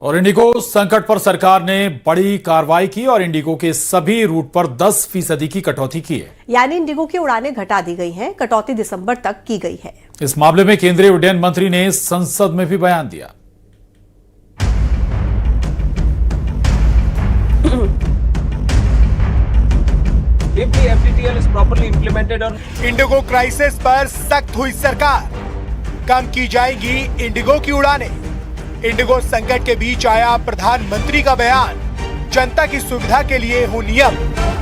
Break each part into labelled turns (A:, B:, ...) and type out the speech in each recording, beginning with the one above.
A: और इंडिगो संकट पर सरकार ने बड़ी कार्रवाई की और इंडिगो के सभी रूट पर 10% की कटौती की है।
B: यानी इंडिगो की उड़ानें घटा दी गई हैं। कटौती दिसंबर तक की गई है।
A: इस मामले में केंद्रीय उड्डयन मंत्री ने संसद में भी बयान दिया।
C: If the FTTL is properly implemented on
D: Indigo crisis पर सख्त हुई सरकार, कम की जाएगी इंडिगो की उड़ानें। इंडिगो संकट के बीच आया प्रधानमंत्री का बयान, जनता की सुविधा के लिए हो नियम।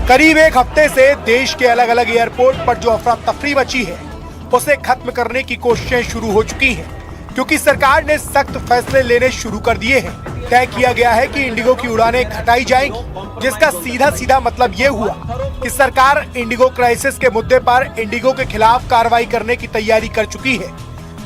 D: करीब एक हफ्ते से देश के अलग अलग एयरपोर्ट पर जो अफरा तफरी मची है उसे खत्म करने की कोशिशें शुरू हो चुकी हैं, क्योंकि सरकार ने सख्त फैसले लेने शुरू कर दिए हैं। तय किया गया है कि इंडिगो की उड़ानें घटाई जाएंगी, जिसका सीधा सीधा मतलब ये हुआ कि सरकार इंडिगो क्राइसिस के मुद्दे पर इंडिगो के खिलाफ कार्रवाई करने की तैयारी कर चुकी है,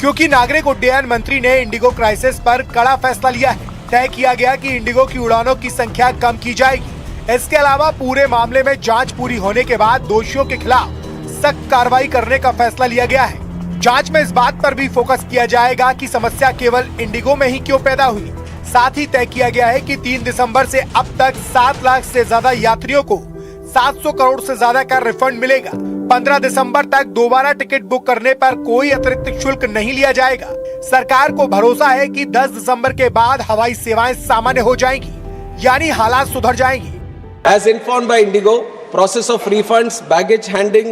D: क्योंकि नागरिक उड्डयन मंत्री ने इंडिगो क्राइसिस पर कड़ा फैसला लिया है। तय किया गया कि इंडिगो की उड़ानों की संख्या कम की जाएगी। इसके अलावा पूरे मामले में जांच पूरी होने के बाद दोषियों के खिलाफ सख्त कार्रवाई करने का फैसला लिया गया है। जांच में इस बात पर भी फोकस किया जाएगा कि समस्या केवल इंडिगो में ही क्यों पैदा हुई। साथ ही तय किया गया है कि 3 दिसंबर से अब तक 7 लाख से ज्यादा यात्रियों को 700 करोड़ से ज्यादा का रिफंड मिलेगा। 15 दिसंबर तक दोबारा टिकट बुक करने पर कोई अतिरिक्त शुल्क नहीं लिया जाएगा। सरकार को भरोसा है कि 10 दिसंबर के बाद हवाई सेवाएं सामान्य हो जाएंगी, यानी हालात सुधर जाएंगी।
C: as informed by Indigo, process of refunds, baggage handling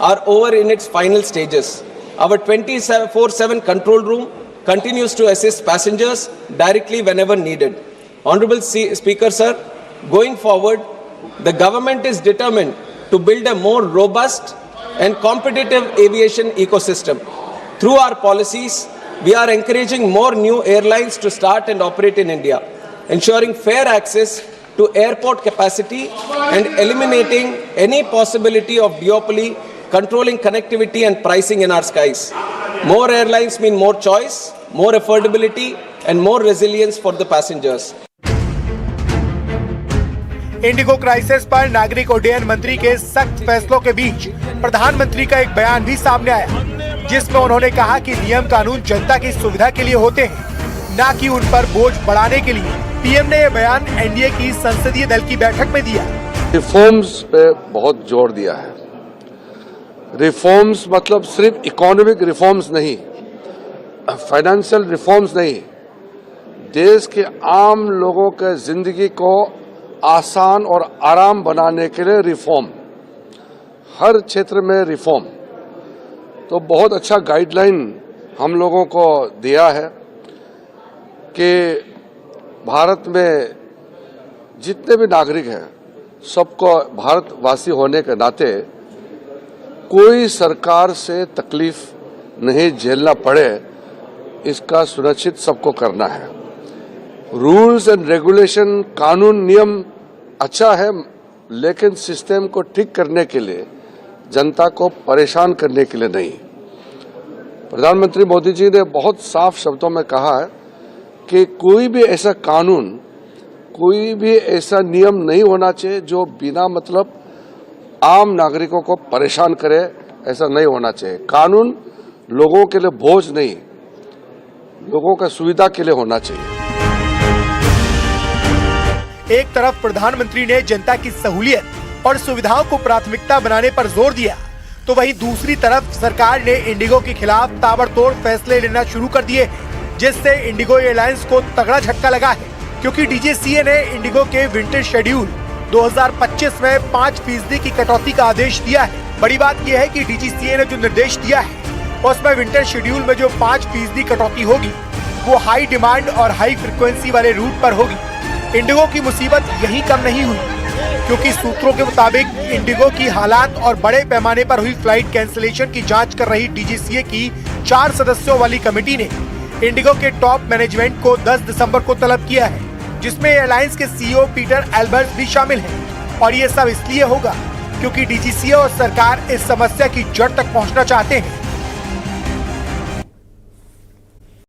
C: are over in its final stages. Our 24/7 control room continues to assist passengers directly whenever needed. Honorable Speaker Sir, going forward, the government is determined to build a more robust and competitive aviation ecosystem. Through our policies, we are encouraging more new airlines to start and operate in India, ensuring fair access to airport capacity and eliminating any possibility of duopoly, controlling connectivity and pricing in our skies. More airlines mean more choice, more affordability and more resilience for the passengers.
D: Indigo crisis पर नागरिक उड्डयन मंत्री के सख्त फैसलों के बीच प्रधानमंत्री का एक बयान भी सामने आया, जिसमें उन्होंने कहा कि नियम कानून जनता की सुविधा के लिए होते हैं, न कि उन पर बोझ बढ़ाने के लिए। पीएम ने यह बयान एनडीए की संसदीय दल की बैठक में दिया।
E: रिफॉर्म्स पे बहुत जोर दिया है। रिफॉर्म्स मतलब सिर्फ इकोनॉमिक रिफॉर्म्स नहीं, फाइनेंशियल रिफॉर्म्स नहीं, देश के आम लोगों के जिंदगी को आसान और आराम बनाने के लिए रिफॉर्म, हर क्षेत्र में रिफॉर्म। तो बहुत अच्छा गाइडलाइन हम लोगों को दिया है कि भारत में जितने भी नागरिक हैं सबको भारतवासी होने के नाते कोई सरकार से तकलीफ नहीं झेलना पड़े, इसका सुनिश्चित सबको करना है। रूल्स एंड रेगुलेशन, कानून नियम अच्छा है, लेकिन सिस्टम को ठीक करने के लिए, जनता को परेशान करने के लिए नहीं। प्रधानमंत्री मोदी जी ने बहुत साफ शब्दों में कहा है कि कोई भी ऐसा कानून, कोई भी ऐसा नियम नहीं होना चाहिए जो बिना मतलब आम नागरिकों को परेशान करे। ऐसा नहीं होना चाहिए। कानून लोगों के लिए बोझ नहीं, लोगों का सुविधा के लिए होना चाहिए।
D: एक तरफ प्रधानमंत्री ने जनता की सहूलियत और सुविधाओं को प्राथमिकता बनाने पर जोर दिया, तो वहीं दूसरी तरफ सरकार ने इंडिगो के खिलाफ ताबड़तोड़ फैसले लेना शुरू कर दिए, जिससे इंडिगो एयरलाइंस को तगड़ा झटका लगा है, क्योंकि डीजीसीए ने इंडिगो के विंटर शेड्यूल 2025 में 5% की कटौती का आदेश दिया है। बड़ी बात यह है कि डीजीसीए ने जो निर्देश दिया है उसमें विंटर शेड्यूल में जो 5% कटौती होगी वो हाई डिमांड और हाई फ्रिक्वेंसी वाले रूट पर होगी। इंडिगो की मुसीबत यही कम नहीं हुई, क्योंकि सूत्रों के मुताबिक इंडिगो की हालात और बड़े पैमाने पर हुई फ्लाइट कैंसिलेशन की जांच कर रही डीजीसीए की 4 सदस्यों वाली कमेटी ने इंडिगो के टॉप मैनेजमेंट को 10 दिसंबर को तलब किया है, जिसमें एयरलाइंस के सीईओ पीटर एल्बर्ट भी शामिल हैं। और ये सब इसलिए होगा क्योंकि डीजीसीए और सरकार इस समस्या की जड़ तक पहुंचना चाहते हैं।